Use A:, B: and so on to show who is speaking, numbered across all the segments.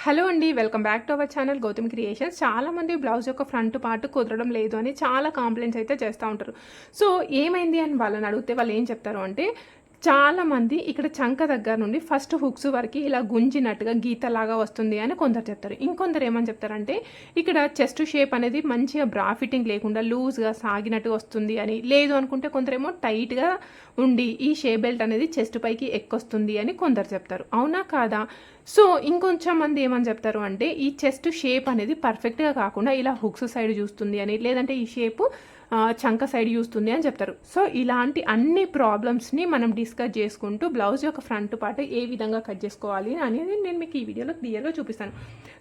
A: Hello అండి, welcome back to our channel Gautami creations. చాలామంది blouse యొక్క ఫ్రంట్ పార్ట్ కుదరడం లేదు అని చాలా కాంప్లైంట్స్ అయితే చేస్తూ ఉంటారు. సో ఏమైంది అని వాళ్ళని అడిగితే వాళ్ళు ఏం చెప్తారు అంటే, చాలామంది ఇక్కడ చంక దగ్గర నుండి ఫస్ట్ హుక్స్ వరకు ఇలా గుంజినట్టుగా గీతలాగా వస్తుంది అని కొందరు చెప్తారు. ఇంకొందరు ఏమని చెప్తారంటే, ఇక్కడ చెస్ట్ షేప్ అనేది మంచిగా బ్రా ఫిట్టింగ్ లేకుండా లూజ్గా సాగినట్టుగా వస్తుంది అని. లేదు అనుకుంటే కొందరేమో టైట్గా ఉండి ఈ షేప్ బెల్ట్ అనేది చెస్ట్ పైకి ఎక్కొస్తుంది అని కొందరు చెప్తారు. అవునా కాదా? సో ఇంకొంచెం మంది ఏమని చెప్తారు అంటే, ఈ చెస్ట్ షేప్ అనేది పర్ఫెక్ట్గా కాకుండా ఇలా హుక్స్ సైడ్ చూస్తుంది అని, లేదంటే ఈ షేపు చంక సైడ్ చూస్తుంది అని చెప్తారు. సో ఇలాంటి అన్ని ప్రాబ్లమ్స్ని మనం డిస్కస్ చేసుకుంటూ బ్లౌజ్ యొక్క ఫ్రంట్ పార్ట్ ఏ విధంగా కట్ చేసుకోవాలి అనేది నేను మీకు ఈ వీడియోలో క్లియర్గా చూపిస్తాను.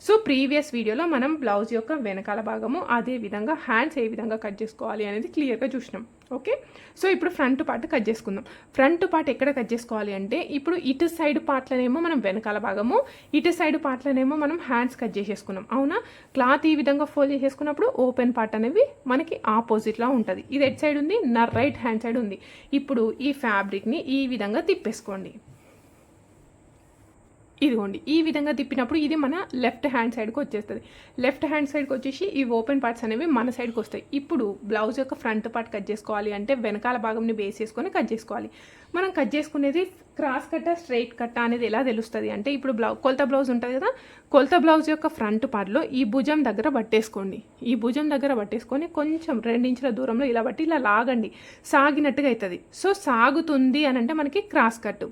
A: సో ప్రీవియస్ వీడియోలో మనం బ్లౌజ్ యొక్క వెనకాల భాగము, అదే విధంగా హ్యాండ్స్ ఏ విధంగా కట్ చేసుకోవాలి అనేది క్లియర్గా చూసినాం. ఓకే, సో ఇప్పుడు ఫ్రంట్ పార్ట్ కట్ చేసుకుందాం. ఫ్రంట్ పార్ట్ ఎక్కడ కట్ చేసుకోవాలి అంటే, ఇప్పుడు ఇటు సైడ్ పార్ట్లనేమో మనం వెనకాల భాగము, ఇటు సైడ్ పార్ట్లనేమో మనం హ్యాండ్స్ కట్ చేసేసుకున్నాం. అవునా? క్లాత్ ఈ విధంగా ఫోల్డ్ చేసేసుకున్నప్పుడు ఓపెన్ పార్ట్ అనేవి మనకి ఆపోజిట్లా ఉంటుంది. ఇది ఎట్ సైడ్ ఉంది, నా రైట్ హ్యాండ్ సైడ్ ఉంది. ఇప్పుడు ఈ ఫ్యాబ్రిక్ని ఈ విధంగా తిప్పేసుకోండి. ఇదిగోండి, ఈ విధంగా తిప్పినప్పుడు ఇది మన లెఫ్ట్ హ్యాండ్ సైడ్కి వచ్చేస్తుంది. లెఫ్ట్ హ్యాండ్ సైడ్కి వచ్చేసి ఈ ఓపెన్ పార్ట్స్ అనేవి మన సైడ్కి వస్తాయి. ఇప్పుడు బ్లౌజ్ యొక్క ఫ్రంట్ పార్ట్ కట్ చేసుకోవాలి అంటే వెనకాల భాగంని బేస్ చేసుకొని కట్ చేసుకోవాలి. మనం కట్ చేసుకునేది క్రాస్ కట్ట స్ట్రైట్ కట్ట అనేది ఎలా తెలుస్తుంది అంటే, ఇప్పుడు కొలత బ్లౌజ్ ఉంటుంది కదా, కొలత బ్లౌజ్ యొక్క ఫ్రంట్ పార్ట్లో ఈ భుజం దగ్గర పట్టేసుకోండి. ఈ భుజం దగ్గర పట్టేసుకొని కొంచెం 2 ఇంచుల దూరంలో ఇలా బట్టి ఇలా లాగండి, సాగినట్టుగా అవుతుంది. సో సాగుతుంది అని అంటే మనకి క్రాస్ కట్.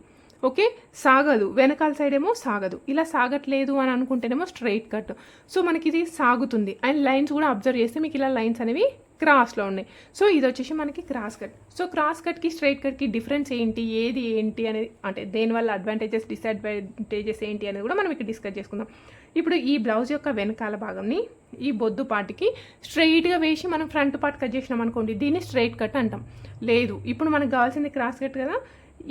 A: ఓకే, సాగదు, వెనకాల సైడ్ ఏమో సాగదు. ఇలా సాగట్లేదు అని అనుకుంటేనేమో స్ట్రైట్ కట్. సో మనకి ఇది సాగుతుంది. అండ్ లైన్స్ కూడా అబ్జర్వ్ చేస్తే మీకు ఇలా లైన్స్ అనేవి క్రాస్లో ఉన్నాయి. సో ఇది వచ్చేసి మనకి క్రాస్ కట్. సో క్రాస్ కట్కి స్ట్రైట్ కట్కి డిఫరెన్స్ ఏంటి, ఏది ఏంటి అనేది, అంటే దేనివల్ల అడ్వాంటేజెస్ డిసడ్వాంటేజెస్ ఏంటి అనేది కూడా మనం ఇక్కడ డిస్కస్ చేసుకుందాం. ఇప్పుడు ఈ బ్లౌజ్ యొక్క వెనకాల భాగంని ఈ బొద్దు పార్ట్కి స్ట్రైట్గా వేసి మనం ఫ్రంట్ పార్ట్ కట్ చేసినాం అనుకోండి, దీన్ని స్ట్రైట్ కట్ అంటాం. లేదు, ఇప్పుడు మనకు కావాల్సింది క్రాస్ కట్ కదా.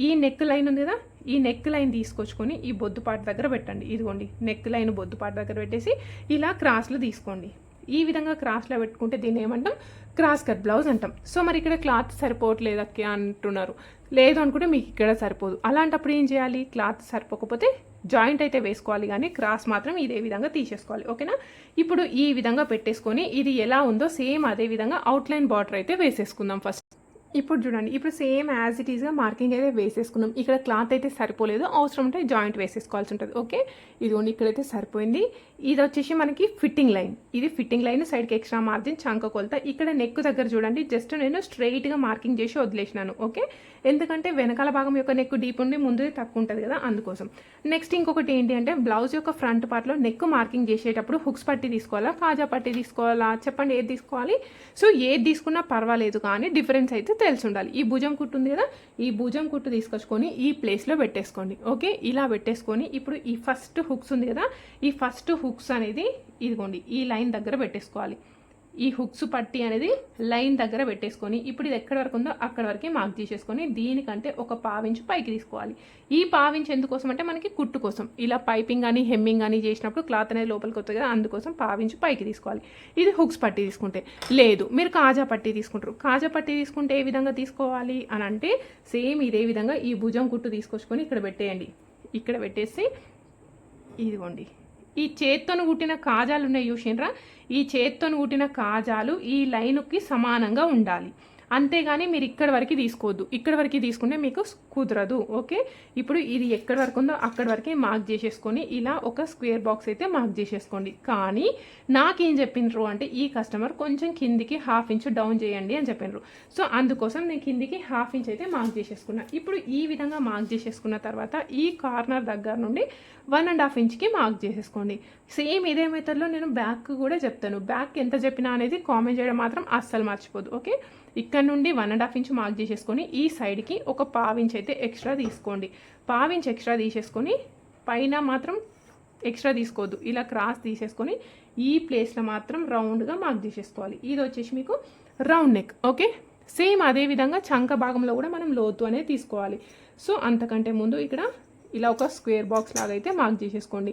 A: ఈ నెక్ లైన్ ఉంది కదా, ఈ నెక్ లైన్ తీసుకొచ్చుకొని ఈ బొద్దు పార్ట్ దగ్గర పెట్టండి. ఇదిగోండి, నెక్ లైన్ బొద్దు పార్ట్ దగ్గర పెట్టేసి ఇలా క్రాస్లో తీసుకోండి. ఈ విధంగా క్రాస్లో పెట్టుకుంటే దీన్ని ఏమంటాం, క్రాస్ కట్ బ్లౌజ్ అంటాం. సో మరి ఇక్కడ క్లాత్ సరిపోవట్లేదు అక్క అంటున్నారు. లేదు అనుకుంటే మీకు ఇక్కడ సరిపోదు. అలాంటప్పుడు ఏం చేయాలి, క్లాత్ సరిపోకపోతే జాయింట్ అయితే వేసుకోవాలి, కానీ క్రాస్ మాత్రం ఇదే విధంగా తీసేసుకోవాలి. ఓకేనా? ఇప్పుడు ఈ విధంగా పెట్టేసుకొని ఇది ఎలా ఉందో సేమ్ అదే విధంగా అవుట్లైన్ బార్డర్ అయితే వేసేసుకుందాం ఫస్ట్. ఇప్పుడు చూడండి, ఇప్పుడు సేమ్ యాజ్ ఇట్ ఈస్గా మార్కింగ్ అయితే వేసేసుకున్నాం. ఇక్కడ క్లాత్ అయితే సరిపోలేదు, అవసరం ఉంటే జాయింట్ వేసేసుకోవాల్సి ఉంటుంది. ఓకే, ఇదిగోండి ఇక్కడైతే సరిపోయింది. ఇది వచ్చేసి మనకి ఫిట్టింగ్ లైన్. ఇది ఫిట్టింగ్ లైన్, సైడ్కి ఎక్స్ట్రా మార్జిన్, చంక కొలత. ఇక్కడ నెక్ దగ్గర చూడండి, జస్ట్ నేను స్ట్రైట్గా మార్కింగ్ చేసి వదిలేసినాను. ఓకే, ఎందుకంటే వెనకాల భాగం యొక్క నెక్ డీప్ ఉండి ముందు తక్కువ ఉంటుంది కదా, అందుకోసం. నెక్స్ట్ ఇంకొకటి ఏంటి అంటే, బ్లౌజ్ యొక్క ఫ్రంట్ పార్ట్లో నెక్ మార్కింగ్ చేసేటప్పుడు హుక్స్ పట్టి తీసుకోవాలా, కాజా పట్టి తీసుకోవాలా, చెప్పండి ఏది తీసుకోవాలి? సో ఏది తీసుకున్నా పర్వాలేదు, కానీ డిఫరెన్స్ అయితే తెలిసి ఉండాలి. ఈ భుజం కుట్టు ఉంది కదా, ఈ భుజం కుట్టు తీసుకొచ్చుకొని ఈ ప్లేస్లో పెట్టేసుకోండి. ఓకే, ఇలా పెట్టేసుకొని ఇప్పుడు ఈ ఫస్ట్ హుక్స్ ఉంది కదా, ఈ ఫస్ట్ హుక్స్ అనేది ఇదిగోండి ఈ లైన్ దగ్గర పెట్టేసుకోవాలి. ఈ హుక్స్ పట్టి అనేది లైన్ దగ్గర పెట్టేసుకొని ఇప్పుడు ఇది ఎక్కడి వరకు ఉందో అక్కడ వరకే మార్క్ చేసేసుకొని దీనికంటే ఒక పావించు పైకి తీసుకోవాలి. ఈ పావించు ఎందుకోసం అంటే మనకి కుట్టు కోసం. ఇలా పైపింగ్ కానీ హెమ్మింగ్ కానీ చేసినప్పుడు క్లాత్ అనేది లోపలికి వస్తుంది కదా, అందుకోసం పావించు పైకి తీసుకోవాలి. ఇది హుక్స్ పట్టి తీసుకుంటే. లేదు, మీరు కాజా పట్టి తీసుకుంటారు. కాజా పట్టి తీసుకుంటే ఏ విధంగా తీసుకోవాలి అని అంటే, సేమ్ ఇదే విధంగా ఈ భుజం కుట్టు తీసుకొచ్చుకొని ఇక్కడ పెట్టేయండి. ఇక్కడ పెట్టేసి ఇదిగోండి ఈ చేత్తోను కుట్టిన కాజాలు ఉన్నాయి చూసినరా, ఈ చేత్తోను కుట్టిన కాజాలు ఈ లైన్కి సమానంగా ఉండాలి. అంతేగాని మీరు ఇక్కడ వరకు తీసుకోవద్దు. ఇక్కడ వరకు తీసుకుంటే మీకు కుదరదు. ఓకే, ఇప్పుడు ఇది ఎక్కడి వరకు ఉందో అక్కడి వరకే మార్క్ చేసేసుకొని ఇలా ఒక స్క్వేర్ బాక్స్ అయితే మార్క్ చేసేసుకోండి. కానీ నాకేం చెప్పినారు అంటే, ఈ కస్టమర్ కొంచెం కిందికి 1/2 ఇంచ్ డౌన్ చేయండి అని చెప్పినారు. సో అందుకోసం నేను కిందికి 1/2 ఇంచ్ అయితే మార్క్ చేసేసుకున్నా. ఇప్పుడు ఈ విధంగా మార్క్ చేసేసుకున్న తర్వాత ఈ కార్నర్ దగ్గర నుండి 1.5 ఇంచ్కి మార్క్ చేసేసుకోండి. సేమ్ ఇదే మెథడ్లో నేను బ్యాక్ కూడా చెప్తాను. బ్యాక్ ఎంత చెప్పినా అనేది కామెంట్ చేయడం మాత్రం అస్సలు మర్చిపోదు. ఓకే, ఇక్కడ నుండి 1.5 ఇంచ్ మార్క్ చేసేసుకొని ఈ సైడ్కి ఒక 1/2 ఇంచ్ అయితే ఎక్స్ట్రా తీసుకోండి. 1/2 ఇంచ్ ఎక్స్ట్రా తీసేసుకొని పైన మాత్రం ఎక్స్ట్రా తీసుకోవద్దు, ఇలా క్రాస్ తీసేసుకొని ఈ ప్లేస్లో మాత్రం రౌండ్గా మార్క్ చేసేసుకోవాలి. ఇది వచ్చేసి మీకు రౌండ్ నెక్. ఓకే, సేమ్ అదే విధంగా చంక భాగంలో కూడా మనం లోతు అనేది తీసుకోవాలి. సో అంతకంటే ముందు ఇక్కడ ఇలా ఒక స్క్వేర్ బాక్స్ లాగా అయితే మార్క్ చేసేసుకోండి.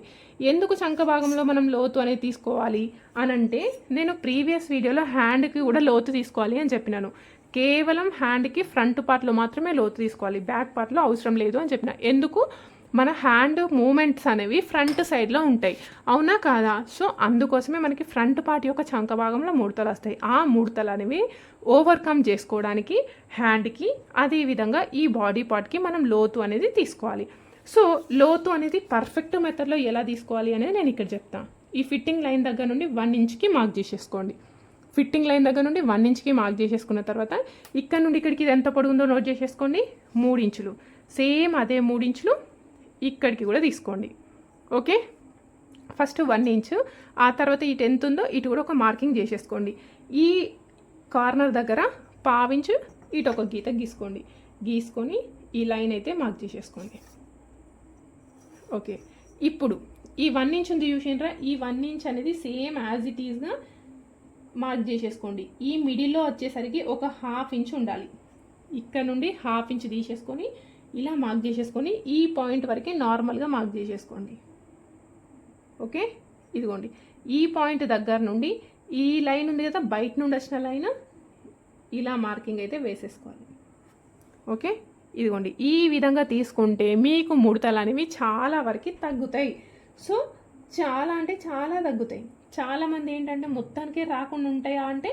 A: ఎందుకు చంక భాగంలో మనం లోతు అనేది తీసుకోవాలి అని అంటే, నేను ప్రీవియస్ వీడియోలో హ్యాండ్కి కూడా లోతు తీసుకోవాలి అని చెప్పినాను. కేవలం హ్యాండ్కి ఫ్రంట్ పార్ట్లో మాత్రమే లోతు తీసుకోవాలి, బ్యాక్ పార్ట్లో అవసరం లేదు అని చెప్పిన. ఎందుకు మన హ్యాండ్ మూమెంట్స్ అనేవి ఫ్రంట్ సైడ్లో ఉంటాయి, అవునా కాదా? సో అందుకోసమే మనకి ఫ్రంట్ పార్ట్ యొక్క చంక భాగంలో ముడతలు వస్తాయి. ఆ ముడతలు అనేవి ఓవర్కమ్ చేసుకోవడానికి హ్యాండ్కి, అదేవిధంగా ఈ బాడీ పార్ట్కి మనం లోతు అనేది తీసుకోవాలి. సో లోతు అనేది పర్ఫెక్ట్ మెథడ్లో ఎలా తీసుకోవాలి అనేది నేను ఇక్కడ చెప్తాను. ఈ ఫిట్టింగ్ లైన్ దగ్గర నుండి 1 ఇంచ్కి మార్క్ చేసేసుకోండి. ఫిట్టింగ్ లైన్ దగ్గర నుండి 1 ఇంచ్కి మార్క్ చేసేసుకున్న తర్వాత ఇక్కడ నుండి ఇక్కడికి ఇది ఎంత పొడుగుందో నోట్ చేసేసుకోండి. 3 ఇంచులు. సేమ్ అదే 3 ఇంచులు ఇక్కడికి కూడా తీసుకోండి. ఓకే, ఫస్ట్ 1 ఇంచు, ఆ తర్వాత ఇటు ఎంత ఉందో ఇటు కూడా ఒక మార్కింగ్ చేసేసుకోండి. ఈ కార్నర్ దగ్గర 1/2 ఇంచు ఇటు ఒక గీత గీసుకోండి. గీసుకొని ఈ లైన్ అయితే మార్క్ చేసేసుకోండి. ఓకే, ఇప్పుడు ఈ 1 ఇంచ్ ఉంది చూసిండ్రా, ఈ 1 ఇంచ్ అనేది సేమ్ యాజ్ ఇట్ ఈజ్గా మార్క్ చేసేసుకోండి. ఈ మిడిల్లో వచ్చేసరికి ఒక 1/2 ఇంచ్ ఉండాలి. ఇక్కడ నుండి 1/2 ఇంచ్ తీసేసుకొని ఇలా మార్క్ చేసేసుకొని ఈ పాయింట్ వరకే నార్మల్గా మార్క్ చేసేసుకోండి. ఓకే, ఇదిగోండి ఈ పాయింట్ దగ్గర నుండి ఈ లైన్ ఉంది కదా, బయట నుండి వచ్చిన లైన్, ఇలా మార్కింగ్ అయితే వేసేసుకోవాలి. ఓకే, ఇదిగోండి ఈ విధంగా తీసుకుంటే మీకు ముడతలు అనేవి చాలా వరకు తగ్గుతాయి. సో చాలా అంటే చాలా తగ్గుతాయి. చాలామంది ఏంటంటే మొత్తానికే రాకుండా ఉంటాయా అంటే,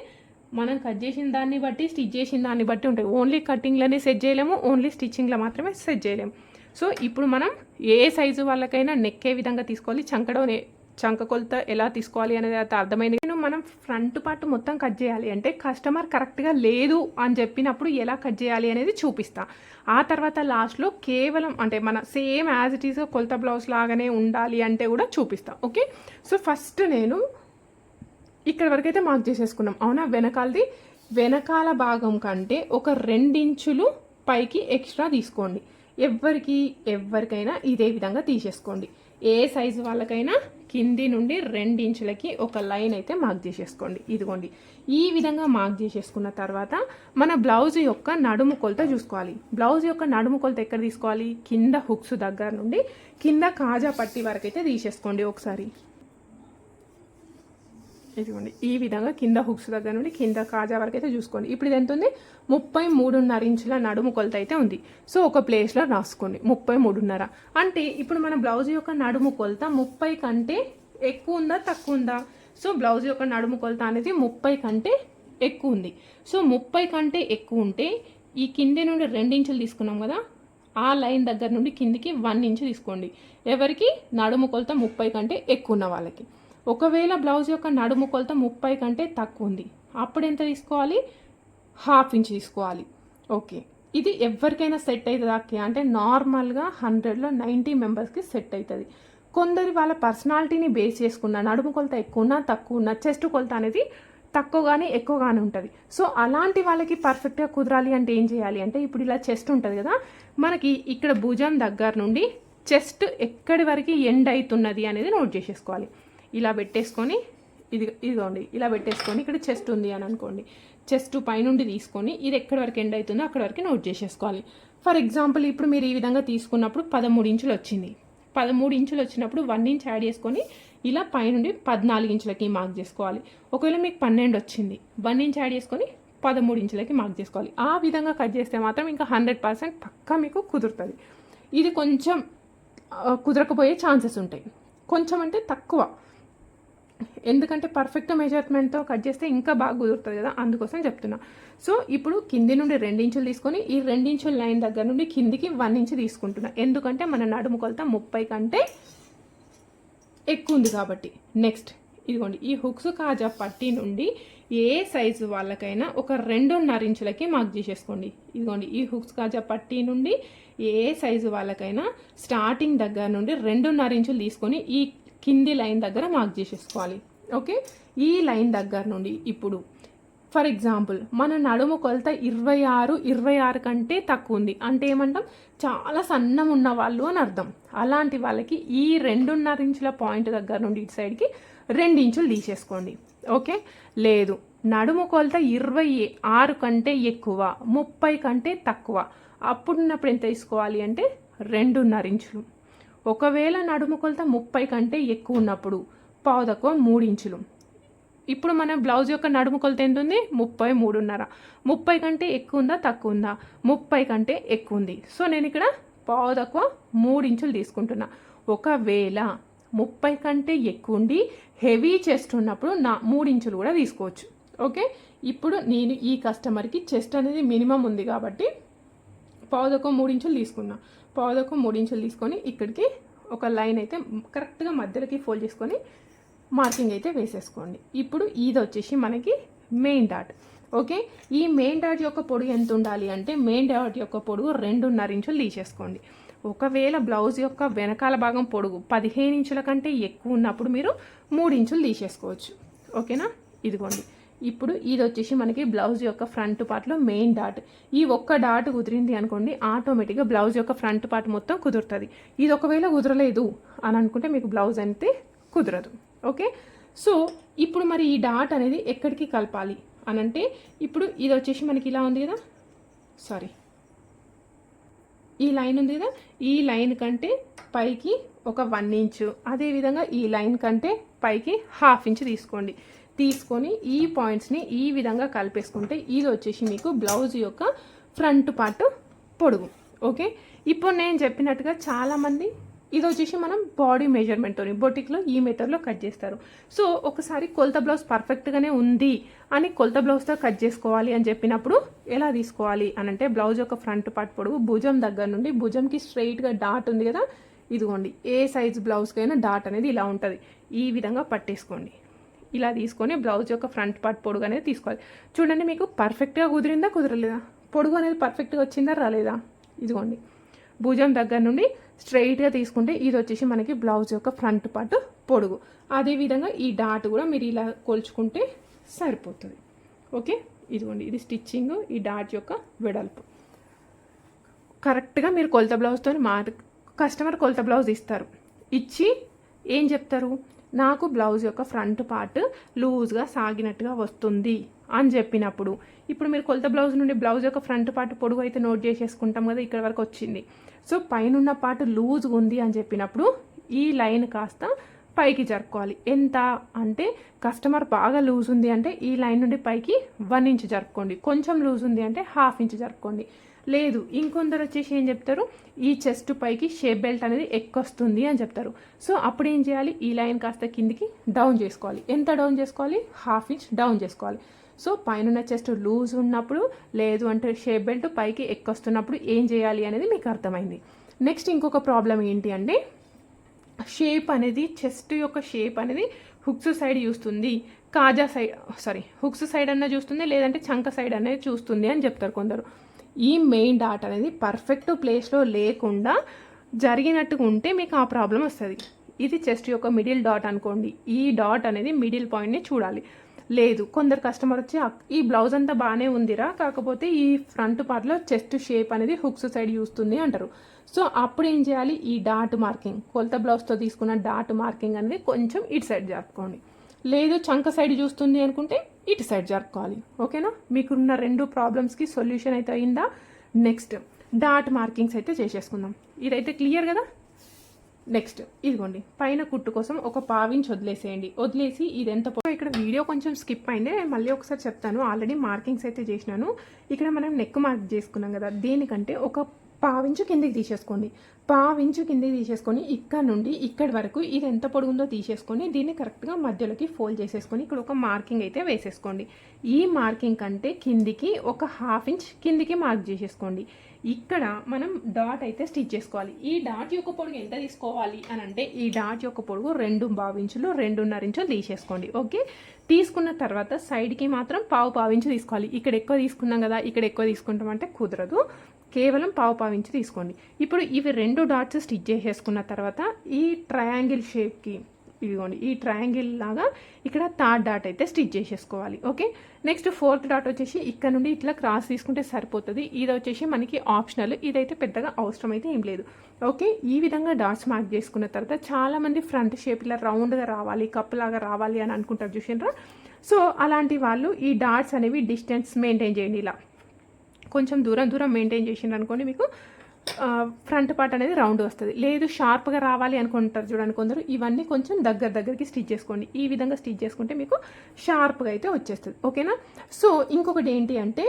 A: మనం కట్ చేసిన దాన్ని బట్టి, స్టిచ్ చేసిన దాన్ని బట్టి ఉంటాయి. ఓన్లీ కటింగ్లోనే సెట్ చేయలేము, ఓన్లీ స్టిచ్చింగ్లో మాత్రమే సెట్ చేయలేము. సో ఇప్పుడు మనం ఏ సైజు వాళ్ళకైనా నెక్ ఏ విధంగా తీసుకోవాలి, చంక కొలత ఎలా తీసుకోవాలి అనేది అయితే అర్థమైంది. నేను మనం ఫ్రంట్ పార్ట్ మొత్తం కట్ చేయాలి అంటే కస్టమర్ కరెక్ట్గా లేదు అని చెప్పినప్పుడు ఎలా కట్ చేయాలి అనేది చూపిస్తా. ఆ తర్వాత లాస్ట్లో కేవలం అంటే మన సేమ్ యాజ్ ఇట్ ఈస్గా కొలత బ్లౌజ్ లాగానే ఉండాలి అంటే కూడా చూపిస్తా. ఓకే, సో ఫస్ట్ నేను ఇక్కడ వరకు అయితే మార్క్ చేసేసుకున్నాం, అవునా? వెనకాల భాగం కంటే ఒక 2 ఇంచులు పైకి ఎక్స్ట్రా తీసుకోండి. ఎవరికైనా ఇదే విధంగా తీసేసుకోండి. ఏ సైజు వాళ్ళకైనా కింది నుండి 2 ఇంచులకి ఒక లైన్ అయితే మార్క్ చేసేసుకోండి. ఇదిగోండి ఈ విధంగా మార్క్ చేసేసుకున్న తర్వాత మన బ్లౌజ్ యొక్క నడుము కొలత చూసుకోవాలి. బ్లౌజ్ యొక్క నడుము కొలత ఎక్కడ తీసుకోవాలి? కింద హుక్స్ దగ్గర నుండి కింద కాజా పట్టి వరకు అయితే తీసేసుకోండి. ఒకసారి ఇదిగోండి ఈ విధంగా కింద హుక్స్ దగ్గర నుండి కింద కాజా వరకు అయితే చూసుకోండి. ఇప్పుడు ఇది ఎంత ఉంది? 33.5 ఇంచుల నడుము కొలత అయితే ఉంది. సో ఒక ప్లేస్లో రాసుకోండి 33.5. అంటే ఇప్పుడు మన బ్లౌజ్ యొక్క నడుము కొలత 30 కంటే ఎక్కువ ఉందా తక్కువ ఉందా? సో బ్లౌజ్ యొక్క నడుము కొలత అనేది 30 కంటే ఎక్కువ ఉంది. సో 30 కంటే ఎక్కువ ఉంటే ఈ కింది నుండి 2 ఇంచులు తీసుకున్నాం కదా, ఆ లైన్ దగ్గర నుండి కిందికి 1 ఇంచు తీసుకోండి. ఎవరికి? నడుము కొలత 30 కంటే ఎక్కువ ఉన్న వాళ్ళకి. ఒకవేళ బ్లౌజ్ యొక్క నడుము కొలత 30 కంటే తక్కువ ఉంది, అప్పుడు ఎంత తీసుకోవాలి? 1/2 ఇంచ్ తీసుకోవాలి. ఓకే, ఇది ఎవరికైనా సెట్ అవుతుంది అంటే నార్మల్గా 100లో 90 మెంబర్స్కి సెట్ అవుతుంది. కొందరి వాళ్ళ పర్సనాలిటీని బేస్ చేసుకున్న నడుము కొలత ఎక్కువ ఉన్నా తక్కువ ఉన్నా చెస్ట్ కొలత అనేది తక్కువగానే ఎక్కువగానే ఉంటుంది. సో అలాంటి వాళ్ళకి పర్ఫెక్ట్గా కుదరాలి అంటే ఏం చేయాలి అంటే, ఇప్పుడు ఇలా చెస్ట్ ఉంటుంది కదా, మనకి ఇక్కడ భుజం దగ్గర నుండి చెస్ట్ ఎక్కడి వరకు ఎండ్ అవుతున్నది అనేది నోట్ చేసేసుకోవాలి. ఇలా పెట్టేసుకొని ఇదిగోండి ఇలా పెట్టేసుకొని ఇక్కడ చెస్ట్ ఉంది అని అనుకోండి, చెస్ట్ పైనుండి తీసుకొని ఇది ఎక్కడి వరకు ఎండ్ అవుతుందో అక్కడి వరకు నోట్ చేసేసుకోవాలి. ఫర్ ఎగ్జాంపుల్ ఇప్పుడు మీరు ఈ విధంగా తీసుకున్నప్పుడు 13 ఇంచులు వచ్చింది. 13 ఇంచులు వచ్చినప్పుడు 1 ఇంచ్ యాడ్ చేసుకొని ఇలా పైనుండి 14 ఇంచులకి మార్క్ చేసుకోవాలి. ఒకవేళ మీకు 12 వచ్చింది, 1 ఇంచ్ యాడ్ చేసుకొని 13 ఇంచులకి మార్క్ చేసుకోవాలి. ఆ విధంగా కట్ చేస్తే మాత్రం ఇంకా 100% పక్కా మీకు కుదురుతుంది. ఇది కొంచెం కుదరకపోయే ఛాన్సెస్ ఉంటాయి, కొంచెం అంటే తక్కువ, ఎందుకంటే పర్ఫెక్ట్ మెజర్మెంట్తో కట్ చేస్తే ఇంకా బాగా కుదురుతుంది కదా, అందుకోసం చెప్తున్నా. సో ఇప్పుడు కింది నుండి 2 ఇంచులు తీసుకొని ఈ 2 ఇంచుల లైన్ దగ్గర నుండి కిందికి 1 ఇంచ్ తీసుకుంటున్నా, ఎందుకంటే మన నడుము కొలత 30 కంటే ఎక్కువ ఉంది కాబట్టి. నెక్స్ట్ ఇదిగోండి ఈ హుక్స్ కాజా పట్టి నుండి ఏ సైజు వాళ్ళకైనా ఒక 2.5 ఇంచులకి మార్క్ చేసేసుకోండి. ఇదిగోండి ఈ హుక్స్ కాజా పట్టి నుండి ఏ సైజు వాళ్ళకైనా స్టార్టింగ్ దగ్గర నుండి 2.5 ఇంచులు తీసుకొని ఈ కింది లైన్ దగ్గర మార్క్ చేసేసుకోవాలి. ఓకే, ఈ లైన్ దగ్గర నుండి ఇప్పుడు ఫర్ ఎగ్జాంపుల్ మన నడుము కొలత 26 కంటే తక్కువ ఉంది అంటే ఏమంటాం? చాలా సన్నం ఉన్న వాళ్ళు అని అర్థం. అలాంటి వాళ్ళకి ఈ 2.5 ఇంచుల పాయింట్ దగ్గర నుండి ఇటు సైడ్కి 2 ఇంచులు తీసేసుకోండి. ఓకే, లేదు నడుము కొలత 26 కంటే ఎక్కువ, 30 కంటే తక్కువ, అప్పుడున్నప్పుడు ఎంత తీసుకోవాలి అంటే 2.5 ఇంచులు. ఒకవేళ నడుము కొలత 30 కంటే ఎక్కువ ఉన్నప్పుడు పావు తక్కువ 3 ఇంచులు. ఇప్పుడు మన బ్లౌజ్ యొక్క నడుము కొలత ఎంత ఉంది? 33.5. 30 కంటే ఎక్కువ ఉందా తక్కువ ఉందా? 30 కంటే ఎక్కువ ఉంది. సో నేను ఇక్కడ పావు తక్కువ 3 ఇంచులు తీసుకుంటున్నా. ఒకవేళ 30 కంటే ఎక్కువ ఉండి హెవీ చెస్ట్ ఉన్నప్పుడు 3 ఇంచులు కూడా తీసుకోవచ్చు. ఓకే, ఇప్పుడు నేను ఈ కస్టమర్కి చెస్ట్ అనేది మినిమం ఉంది కాబట్టి పావు తక్కువ 3 ఇంచులు తీసుకున్నా. పావు తక్కువ 3 ఇంచులు తీసుకొని ఇక్కడికి ఒక లైన్ అయితే కరెక్ట్గా మధ్యలోకి ఫోల్డ్ చేసుకొని మార్కింగ్ అయితే వేసేసుకోండి. ఇప్పుడు ఇది వచ్చేసి మనకి మెయిన్ డాట్. ఓకే, ఈ మెయిన్ డాట్ యొక్క పొడుగు ఎంత ఉండాలి అంటే మెయిన్ డాట్ యొక్క పొడుగు 2.5 ఇంచులు తీసేసుకోండి. ఒకవేళ బ్లౌజ్ యొక్క వెనకాల భాగం పొడుగు 15 ఇంచుల కంటే ఎక్కువ ఉన్నప్పుడు మీరు 3 ఇంచులు తీసేసుకోవచ్చు. ఓకేనా, ఇదిగోండి. ఇప్పుడు ఇది వచ్చేసి మనకి బ్లౌజ్ యొక్క ఫ్రంట్ పార్ట్లో మెయిన్ డాట్. ఈ ఒక్క డాట్ కుదిరింది అనుకోండి, ఆటోమేటిక్గా బ్లౌజ్ యొక్క ఫ్రంట్ పార్ట్ మొత్తం కుదురుతుంది. ఇది ఒకవేళ కుదరలేదు అని అనుకుంటే మీకు బ్లౌజ్ అయితే కుదరదు. ఓకే, సో ఇప్పుడు మరి ఈ డాట్ అనేది ఎక్కడికి కలపాలి అని అంటే, ఇప్పుడు ఇది వచ్చేసి మనకి ఇలా ఉంది కదా, సారీ ఈ లైన్ ఉంది కదా, ఈ లైన్ కంటే పైకి ఒక 1 ఇంచు, అదేవిధంగా ఈ లైన్ కంటే పైకి 1/2 ఇంచు తీసుకోండి. తీసుకొని ఈ పాయింట్స్ని ఈ విధంగా కలిపేసుకుంటే ఇది వచ్చేసి మీకు బ్లౌజ్ యొక్క ఫ్రంట్ పార్ట్ పొడుగు. ఓకే, ఇప్పుడు నేను చెప్పినట్టుగా చాలామంది ఇది వచ్చేసి మనం బాడీ మెజర్మెంట్తో బొటిక్లో ఈ మెథడ్లో కట్ చేస్తారు. సో ఒకసారి కొలత బ్లౌజ్ పర్ఫెక్ట్గానే ఉంది అని కొలత బ్లౌజ్తో కట్ చేసుకోవాలి అని చెప్పినప్పుడు ఎలా తీసుకోవాలి అని అంటే, బ్లౌజ్ యొక్క ఫ్రంట్ పార్ట్ పొడుగు భుజం దగ్గర నుండి భుజంకి స్ట్రైట్గా డాట్ ఉంది కదా, ఇదిగోండి ఏ సైజ్ బ్లౌజ్కైనా డాట్ అనేది ఇలా ఉంటుంది. ఈ విధంగా పట్టేసుకోండి. ఇలా తీసుకొని బ్లౌజ్ యొక్క ఫ్రంట్ పార్ట్ పొడుగు అనేది తీసుకోవాలి. చూడండి మీకు పర్ఫెక్ట్గా కుదిరిందా కుదరలేదా, పొడుగు అనేది పర్ఫెక్ట్గా వచ్చిందా రాలేదా. ఇదిగోండి భుజం దగ్గర నుండి స్ట్రైట్గా తీసుకుంటే ఇది వచ్చేసి మనకి బ్లౌజ్ యొక్క ఫ్రంట్ పార్ట్ పొడుగు. అదేవిధంగా ఈ డాట్ కూడా మీరు ఇలా కొలుచుకుంటే సరిపోతుంది. ఓకే, ఇదిగోండి ఇది స్టిచ్చింగ్, ఈ డాట్ యొక్క వెడల్పు కరెక్ట్గా మీరు కొలత బ్లౌజ్తో కస్టమర్ కొలత బ్లౌజ్ ఇస్తారు. ఇచ్చి ఏం చెప్తారు, నాకు బ్లౌజ్ యొక్క ఫ్రంట్ పార్ట్ లూజ్గా సాగినట్టుగా వస్తుంది అని చెప్పినప్పుడు, ఇప్పుడు మీరు కొలత బ్లౌజ్ నుండి బ్లౌజ్ యొక్క ఫ్రంట్ పార్ట్ పొడుగు అయితే నోట్ చేసేసుకుంటాం కదా, ఇక్కడ వరకు వచ్చింది. సో పైన పార్ట్ లూజ్గా ఉంది అని చెప్పినప్పుడు ఈ లైన్ కాస్త పైకి జరుపుకోవాలి. ఎంత అంటే కస్టమర్ బాగా లూజ్ ఉంది అంటే ఈ లైన్ నుండి పైకి 1 ఇంచ్ జరుపుకోండి. కొంచెం లూజ్ ఉంది అంటే 1/2 ఇంచ్ జరుపుకోండి. లేదు ఇంకొందరు వచ్చేసి ఏం చెప్తారు, ఈ చెస్ట్ పైకి షేప్ బెల్ట్ అనేది ఎక్కొస్తుంది అని చెప్తారు. సో అప్పుడు ఏం చేయాలి, ఈ లైన్ కాస్త కిందికి డౌన్ చేసుకోవాలి. ఎంత డౌన్ చేసుకోవాలి, 1/2 ఇంచ్ డౌన్ చేసుకోవాలి. సో పైన చెస్ట్ లూజ్ ఉన్నప్పుడు, లేదు అంటే షేప్ బెల్ట్ పైకి ఎక్కొస్తున్నప్పుడు ఏం చేయాలి అనేది మీకు అర్థమైంది. నెక్స్ట్ ఇంకొక ప్రాబ్లం ఏంటి అంటే, షేప్ అనేది చెస్ట్ యొక్క షేప్ అనేది హుక్స్ సైడ్ చూస్తుంది, హుక్స్ సైడ్ అన్న చూస్తుంది, లేదంటే చంక సైడ్ అనేది చూస్తుంది అని చెప్తారు కొందరు. ఈ మెయిన్ డాట్ అనేది పర్ఫెక్ట్ ప్లేస్లో లేకుండా జరిగినట్టుగా ఉంటే మీకు ఆ ప్రాబ్లం వస్తుంది. ఇది చెస్ట్ యొక్క మిడిల్ డాట్ అనుకోండి, ఈ డాట్ అనేది మిడిల్ పాయింట్ని చూడాలి. లేదు కొందరు కస్టమర్ వచ్చి ఈ బ్లౌజ్ అంతా బాగానే ఉందిరా, కాకపోతే ఈ ఫ్రంట్ పార్ట్లో చెస్ట్ షేప్ అనేది హుక్స్ సైడ్ చూస్తుంది అంటారు. సో అప్పుడు ఏం చేయాలి, ఈ డాట్ మార్కింగ్ కొలత బ్లౌజ్తో తీసుకున్న డాట్ మార్కింగ్ అనేది కొంచెం ఇటు సైడ్ జరుపుకోండి. లేదు చంక సైడ్ చూస్తుంది అనుకుంటే ఇటు సైడ్ జరుపుకోవాలి. ఓకేనా, మీకున్న 2 ప్రాబ్లమ్స్కి సొల్యూషన్ అయితే అయిందా. నెక్స్ట్ డాట్ మార్కింగ్స్ అయితే చేసేసుకుందాం. ఇదైతే క్లియర్ కదా. నెక్స్ట్ ఇదిగోండి పైన కుట్టు కోసం ఒక 1/2 ఇంచ్ వదిలేసేయండి. వదిలేసి ఇది ఎంత ఇక్కడ వీడియో కొంచెం స్కిప్ అయింది, నేను మళ్ళీ ఒకసారి చెప్తాను. ఆల్రెడీ మార్కింగ్స్ అయితే చేసినాను. ఇక్కడ మనం నెక్ మార్క్ చేసుకున్నాం కదా, దేనికంటే ఒక 1/2 ఇంచు కిందికి తీసేసుకోండి. 1/2 ఇంచు కిందికి తీసేసుకొని ఇక్కడ నుండి ఇక్కడి వరకు ఇది ఎంత పొడుగుందో తీసేసుకొని దీన్ని కరెక్ట్గా మధ్యలోకి ఫోల్డ్ చేసేసుకొని ఇక్కడ ఒక మార్కింగ్ అయితే వేసేసుకోండి. ఈ మార్కింగ్ కంటే కిందికి ఒక 1/2 ఇంచ్ కిందికి మార్క్ చేసేసుకోండి. ఇక్కడ మనం డాట్ అయితే స్టిచ్ చేసుకోవాలి. ఈ డాట్ యొక్క పొడుగు ఎంత తీసుకోవాలి అని అంటే, ఈ డాట్ యొక్క పొడుగు 2.5 ఇంచులు 2.5 ఇంచులు తీసేసుకోండి. ఓకే, తీసుకున్న తర్వాత సైడ్కి మాత్రం 1/2 ఇంచు తీసుకోవాలి. ఇక్కడ ఎక్కువ తీసుకున్నాం కదా, ఇక్కడ ఎక్కువ తీసుకుంటాం అంటే కుదరదు, కేవలం 1/2 ఇంచు తీసుకోండి. ఇప్పుడు ఇవి 2 డాట్స్ స్టిచ్ చేసేసుకున్న తర్వాత ఈ ట్రయాంగిల్ షేప్కి ఇదిగోండి ఈ ట్రయాంగిల్ లాగా ఇక్కడ 3rd డాట్ అయితే స్టిచ్ చేసేసుకోవాలి. ఓకే, నెక్స్ట్ 4th డాట్ వచ్చేసి ఇక్కడ నుండి ఇట్లా క్రాస్ తీసుకుంటే సరిపోతుంది. ఇది వచ్చేసి మనకి ఆప్షనల్, ఇదైతే పెద్దగా అవసరం అయితే ఏం లేదు. ఓకే, ఈ విధంగా డాట్స్ మార్క్ చేసుకున్న తర్వాత చాలామంది ఫ్రంట్ షేప్ ఇలా రౌండ్గా రావాలి, కప్ లాగా రావాలి అని అనుకుంటారు చూసినరా. సో అలాంటి వాళ్ళు ఈ డాట్స్ అనేవి డిస్టెన్స్ మెయింటైన్ చేయండి. ఇలా కొంచెం దూరం మెయింటైన్ చేసిండ్రు అనుకోండి, మీకు ఫ్రంట్ పార్ట్ అనేది రౌండ్ వస్తుంది. లేదు షార్ప్గా రావాలి అనుకుంటారు చూడండి కొందరు, ఇవన్నీ కొంచెం దగ్గరికి స్టిచ్ చేసుకోండి. ఈ విధంగా స్టిచ్ చేసుకుంటే మీకు షార్ప్గా అయితే వచ్చేస్తుంది. ఓకేనా. సో ఇంకొకటి ఏంటి అంటే,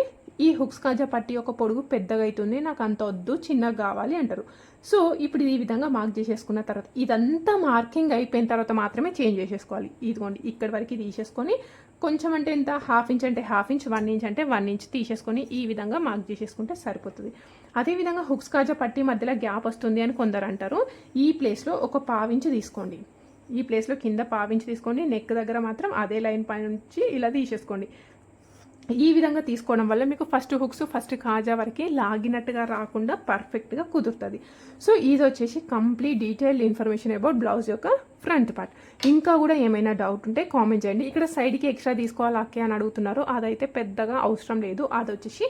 A: ఈ హుక్స్ కాజా పట్టి యొక్క పొడుగు పెద్దగా అవుతుంది, నాకు అంత వద్దు, చిన్నగా కావాలి అంటారు. సో ఇప్పుడు ఈ విధంగా మార్క్ చేసేసుకున్న తర్వాత ఇదంతా మార్కింగ్ అయిపోయిన తర్వాత మాత్రమే చేంజ్ చేసేసుకోవాలి. ఇదిగోండి ఇక్కడి వరకు తీసేసుకొని కొంచెం అంటే ఎంత, 1/2 ఇంచ్ అంటే 1/2 ఇంచ్, 1 ఇంచ్ అంటే 1 ఇంచ్ తీసేసుకొని ఈ విధంగా మార్క్ చేసేసుకుంటే సరిపోతుంది. అదేవిధంగా హుక్స్ కాజా పట్టి మధ్యలో గ్యాప్ వస్తుంది అని కొందరు అంటారు. ఈ ప్లేస్లో ఒక 1/2 ఇంచ్ తీసుకోండి. ఈ ప్లేస్లో కింద 1/2 ఇంచ్ తీసుకోండి, నెక్ దగ్గర మాత్రం అదే లైన్ పై నుంచి ఇలా తీసేసుకోండి. ఈ విధంగా తీసుకోవడం వల్ల మీకు ఫస్ట్ కాజా వరకే లాగినట్టుగా రాకుండా పర్ఫెక్ట్గా కుదురుతుంది. సో ఇది వచ్చేసి complete detailed information about blouse యొక్క ఫ్రంట్ పార్ట్. ఇంకా కూడా ఏమైనా డౌట్ ఉంటే కామెంట్ చేయండి. ఇక్కడ సైడ్కి ఎక్స్ట్రా తీసుకోవాలి అక్కే అని అడుగుతున్నారు, అదైతే పెద్దగా అవసరం లేదు, అది వచ్చేసి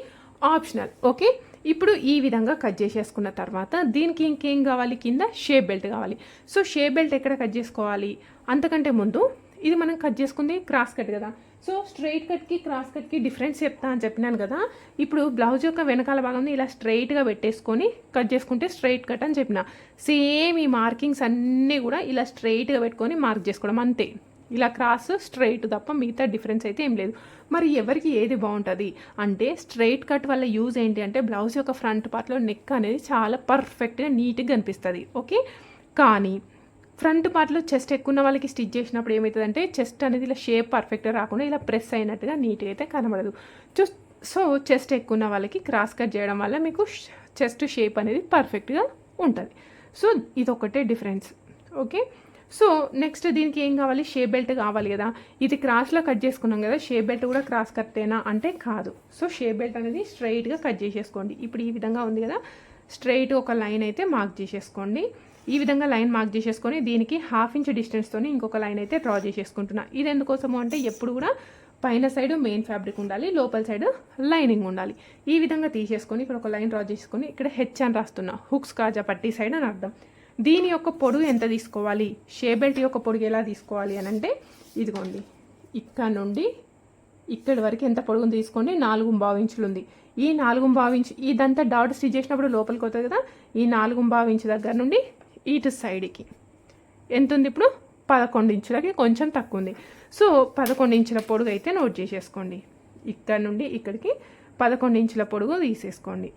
A: ఆప్షనల్. ఓకే, ఇప్పుడు ఈ విధంగా కట్ చేసేసుకున్న తర్వాత దీనికి ఇంకేం కావాలి, కింద షేప్ బెల్ట్ కావాలి. సో షేప్ బెల్ట్ ఎక్కడ కట్ చేసుకోవాలి, అంతకంటే ముందు ఇది మనం కట్ చేసుకుంది క్రాస్ కట్ కదా. సో స్ట్రైట్ కట్కి క్రాస్ కట్కి డిఫరెన్స్ చెప్తా అని చెప్పినాను కదా. ఇప్పుడు బ్లౌజ్ యొక్క వెనకాల భాగంని ఇలా స్ట్రైట్గా పెట్టేసుకొని కట్ చేసుకుంటే స్ట్రైట్ కట్ అని చెప్పిన. సేమ్ ఈ మార్కింగ్స్ అన్నీ కూడా ఇలా స్ట్రైట్గా పెట్టుకొని మార్క్ చేసుకోవడం అంతే. ఇలా క్రాస్ స్ట్రైట్ తప్ప మిగతా డిఫరెన్స్ అయితే ఏం లేదు. మరి ఎవరికి ఏది బాగుంటుంది అంటే స్ట్రైట్ కట్ వల్ల యూజ్ ఏంటి అంటే బ్లౌజ్ యొక్క ఫ్రంట్ పార్ట్లో నెక్ అనేది చాలా పర్ఫెక్ట్గా నీట్గా కనిపిస్తుంది. ఓకే, కానీ ఫ్రంట్ పార్ట్లో చెస్ట్ ఎక్కువ ఉన్న వాళ్ళకి స్టిచ్ చేసినప్పుడు ఏమవుతుందంటే చెస్ట్ అనేది ఇలా షేప్ పర్ఫెక్ట్గా రాకుండా ఇలా ప్రెస్ అయినట్టుగా నీట్గా అయితే కనబడదు. సో చెస్ట్ ఎక్కువ ఉన్న వాళ్ళకి క్రాస్ కట్ చేయడం వల్ల మీకు చెస్ట్ షేప్ అనేది పర్ఫెక్ట్గా ఉంటుంది. సో ఇదొకటే డిఫరెన్స్. ఓకే, సో నెక్స్ట్ దీనికి ఏం కావాలి, షేప్ బెల్ట్ కావాలి కదా. ఇది క్రాస్లో కట్ చేసుకున్నాం కదా, షేప్ బెల్ట్ కూడా క్రాస్ కట్టేనా అంటే కాదు. సో షేప్ బెల్ట్ అనేది స్ట్రైట్గా కట్ చేసేసుకోండి. ఇప్పుడు ఈ విధంగా ఉంది కదా, స్ట్రైట్ ఒక లైన్ అయితే మార్క్ చేసేసుకోండి. ఈ విధంగా లైన్ మార్క్ చేసేసుకొని దీనికి 1/2 ఇంచ్ డిస్టెన్స్తో ఇంకొక లైన్ అయితే డ్రా చేసేసుకుంటున్నా. ఇది ఎందుకోసము అంటే ఎప్పుడు కూడా పైన సైడ్ మెయిన్ ఫ్యాబ్రిక్ ఉండాలి, లోపల సైడ్ లైనింగ్ ఉండాలి. ఈ విధంగా తీసేసుకొని ఇక్కడ ఒక లైన్ డ్రా చేసుకొని ఇక్కడ హెచ్ అని రాస్తున్నా, హుక్స్ కాజా పట్టి సైడ్ అని అర్థం. దీని యొక్క పొడుగు ఎంత తీసుకోవాలి, షేప్ బెల్ట్ యొక్క పొడుగు ఎలా తీసుకోవాలి అని అంటే ఇదిగోండి ఇక్కడ నుండి ఇక్కడి వరకు ఎంత పొడుగుని తీసుకోండి, 4.5 ఇంచులు ఉంది. ఈ 4.5 ఇంచ్ ఇదంతా డాట్ స్టిచ్ చేసినప్పుడు లోపలికి వస్తుంది కదా, ఈ 4.5 ఇంచ్ దగ్గర నుండి ఇటు సైడ్కి ఎంత ఉంది, ఇప్పుడు 11 ఇంచులకి కొంచెం తక్కువ ఉంది. సో 11 ఇంచుల పొడుగు అయితే నోట్ చేసేసుకోండి. ఇక్కడ నుండి ఇక్కడికి 11 ఇంచుల పొడుగు తీసేసుకోండి.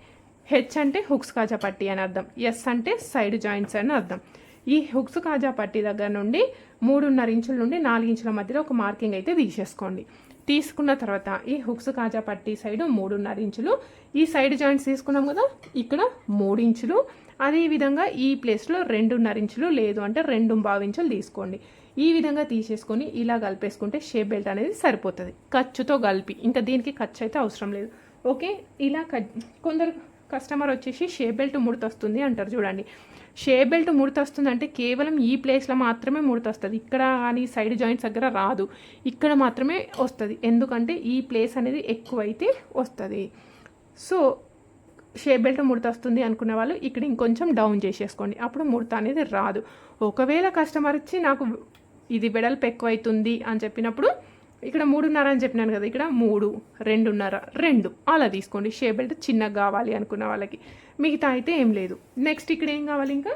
A: హెచ్ అంటే హుక్స్ కాజా పట్టి అని అర్థం, ఎస్ అంటే సైడ్ జాయింట్స్ అని అర్థం. ఈ హుక్స్ కాజా పట్టి దగ్గర నుండి 3.5 ఇంచుల నుండి 4 ఇంచుల మధ్యలో ఒక మార్కింగ్ అయితే తీసేసుకోండి. తీసుకున్న తర్వాత ఈ హుక్స్ కాజా పట్టి సైడ్ 3.5 ఇంచులు, ఈ సైడ్ జాయింట్స్ తీసుకున్నాం కదా ఇక్కడ 3 ఇంచులు, అదేవిధంగా ఈ ప్లేస్లో 2.5 ఇంచులు లేదు అంటే 2.5 ఇంచులు తీసుకోండి. ఈ విధంగా తీసేసుకొని ఇలా కలిపేసుకుంటే షేప్ బెల్ట్ అనేది సరిపోతుంది, ఖర్చుతో కలిపి. ఇంకా దీనికి ఖర్చు అయితే అవసరం లేదు. ఓకే, ఇలా కొందరు కస్టమర్ వచ్చేసి షేప్ బెల్ట్ ముడత వస్తుంది అంటారు. చూడండి, షేప్ బెల్ట్ ముడత వస్తుంది అంటే కేవలం ఈ ప్లేస్లో మాత్రమే ముడత వస్తుంది, ఇక్కడ కానీ సైడ్ జాయింట్స్ దగ్గర రాదు, ఇక్కడ మాత్రమే వస్తుంది. ఎందుకంటే ఈ ప్లేస్ అనేది ఎక్కువైతే వస్తుంది. సో షేప్ బెల్ట్ ముడత వస్తుంది అనుకునే వాళ్ళు ఇక్కడ ఇంకొంచెం డౌన్ చేసేసుకోండి, అప్పుడు ముడత అనేది రాదు. ఒకవేళ కస్టమర్ వచ్చి నాకు ఇది వెడల్పు ఎక్కువ అవుతుంది అని చెప్పినప్పుడు ఇక్కడ 3.5 అని చెప్పినాను కదా, ఇక్కడ 3, 2.5, 2 అలా తీసుకోండి. షేప్ బెల్ట్ చిన్నగా కావాలి అనుకున్న వాళ్ళకి, మిగతా అయితే ఏం లేదు. నెక్స్ట్ ఇక్కడ ఏం కావాలి, ఇంకా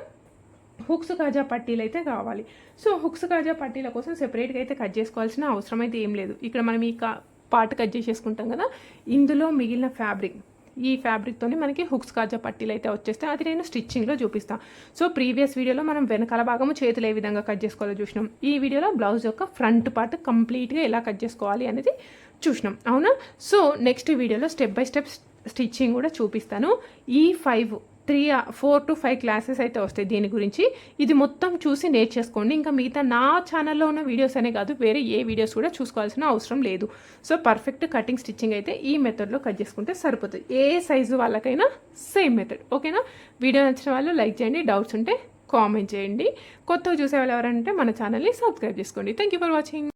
A: హుక్స్ కాజా పట్టీలు అయితే కావాలి. సో హుక్స్ కాజా పట్టీల కోసం సెపరేట్గా అయితే కట్ చేసుకోవాల్సిన అవసరం అయితే ఏం లేదు. ఇక్కడ మనం ఈ పార్ట్ కట్ చేసేసుకుంటాం కదా, ఇందులో మిగిలిన ఫ్యాబ్రిక్, ఈ ఫ్యాబ్రిక్తోనే మనకి హుక్స్ కాజా పట్టీలు అయితే వచ్చేస్తాయి. అది నేను స్టిచ్చింగ్లో చూపిస్తాను. సో ప్రీవియస్ వీడియోలో మనం వెనకాల భాగము చేతులు ఏ విధంగా కట్ చేసుకోవాలో చూసినాం. ఈ వీడియోలో బ్లౌజ్ యొక్క ఫ్రంట్ పార్ట్ కంప్లీట్గా ఎలా కట్ చేసుకోవాలి అనేది చూసినాం, అవునా. సో నెక్స్ట్ వీడియోలో స్టెప్ బై స్టెప్ స్టిచ్చింగ్ కూడా చూపిస్తాను. ఈ 4 to 5 క్లాసెస్ అయితే వస్తాయి దీని గురించి. ఇది మొత్తం చూసి నేర్చేసుకోండి. ఇంకా మిగతా నా ఛానల్లో ఉన్న వీడియోస్ అనే కాదు, వేరే ఏ వీడియోస్ కూడా చూసుకోవాల్సిన అవసరం లేదు. సో పర్ఫెక్ట్ కటింగ్ స్టిచ్చింగ్ అయితే ఈ మెథడ్లో కట్ చేసుకుంటే సరిపోతుంది. ఏ సైజు వాళ్ళకైనా సేమ్ మెథడ్. ఓకేనా, వీడియో నచ్చిన వాళ్ళు లైక్ చేయండి, డౌట్స్ ఉంటే కామెంట్ చేయండి. కొత్తగా చూసే వాళ్ళు ఎవరంటే మన ఛానల్ని సబ్స్క్రైబ్ చేసుకోండి. Thank you for watching.